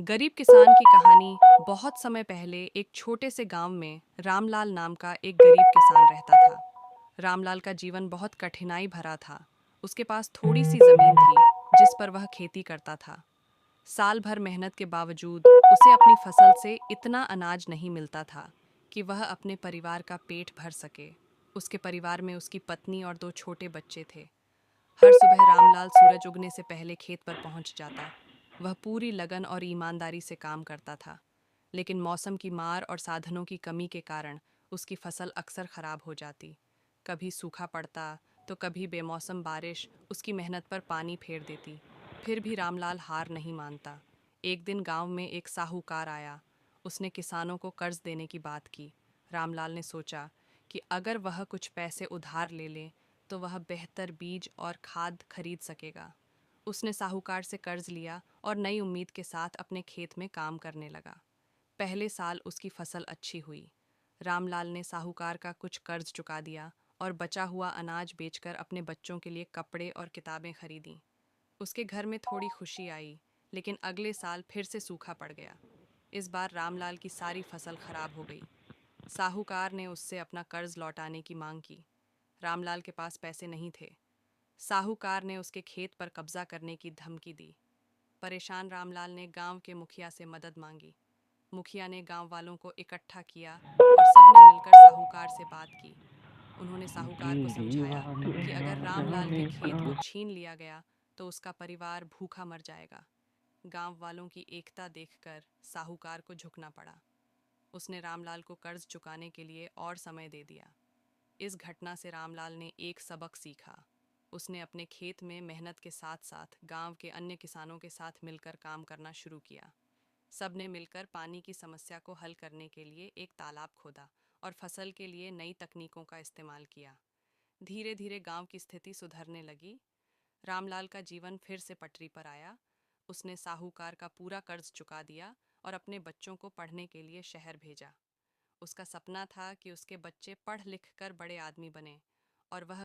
गरीब किसान की कहानी। बहुत समय पहले एक छोटे से गांव में रामलाल नाम का एक गरीब किसान रहता था। रामलाल का जीवन बहुत कठिनाई भरा था। उसके पास थोड़ी सी जमीन थी जिस पर वह खेती करता था। साल भर मेहनत के बावजूद उसे अपनी फसल से इतना अनाज नहीं मिलता था कि वह अपने परिवार का पेट भर सके। उसके परिवार में उसकी पत्नी और दो छोटे बच्चे थे। हर सुबह रामलाल सूरज उगने से पहले खेत पर पहुंच जाता। वह पूरी लगन और ईमानदारी से काम करता था, लेकिन मौसम की मार और साधनों की कमी के कारण उसकी फसल अक्सर खराब हो जाती। कभी सूखा पड़ता तो कभी बेमौसम बारिश उसकी मेहनत पर पानी फेर देती। फिर भी रामलाल हार नहीं मानता। एक दिन गांव में एक साहूकार आया। उसने किसानों को कर्ज देने की बात की। रामलाल ने सोचा कि अगर वह कुछ पैसे उधार ले ले तो वह बेहतर बीज और खाद खरीद सकेगा। उसने साहूकार से कर्ज लिया और नई उम्मीद के साथ अपने खेत में काम करने लगा। पहले साल उसकी फसल अच्छी हुई। रामलाल ने साहूकार का कुछ कर्ज चुका दिया और बचा हुआ अनाज बेचकर अपने बच्चों के लिए कपड़े और किताबें खरीदी। उसके घर में थोड़ी खुशी आई, लेकिन अगले साल फिर से सूखा पड़ गया। इस बार रामलाल की सारी फसल खराब हो गई। साहूकार ने उससे अपना कर्ज लौटाने की मांग की। रामलाल के पास पैसे नहीं थे। साहूकार ने उसके खेत पर कब्जा करने की धमकी दी। परेशान रामलाल ने गांव के मुखिया से मदद मांगी। मुखिया ने गांव वालों को इकट्ठा किया और सबने मिलकर साहूकार से बात की। उन्होंने साहूकार को समझाया कि अगर रामलाल के खेत को छीन लिया गया तो उसका परिवार भूखा मर जाएगा। गांव वालों की एकता देखकर साहूकार को झुकना पड़ा। उसने रामलाल को कर्ज चुकाने के लिए और समय दे दिया। इस घटना से रामलाल ने एक सबक सीखा। उसने अपने खेत में मेहनत के साथ साथ गांव के अन्य किसानों के साथ मिलकर काम करना शुरू किया। सबने मिलकर पानी की समस्या को हल करने के लिए एक तालाब खोदा और फसल के लिए नई तकनीकों का इस्तेमाल किया। धीरे धीरे गांव की स्थिति सुधरने लगी। रामलाल का जीवन फिर से पटरी पर आया। उसने साहूकार का पूरा कर्ज चुका दिया और अपने बच्चों को पढ़ने के लिए शहर भेजा। उसका सपना था कि उसके बच्चे पढ़ लिख कर बड़े आदमी बने और वह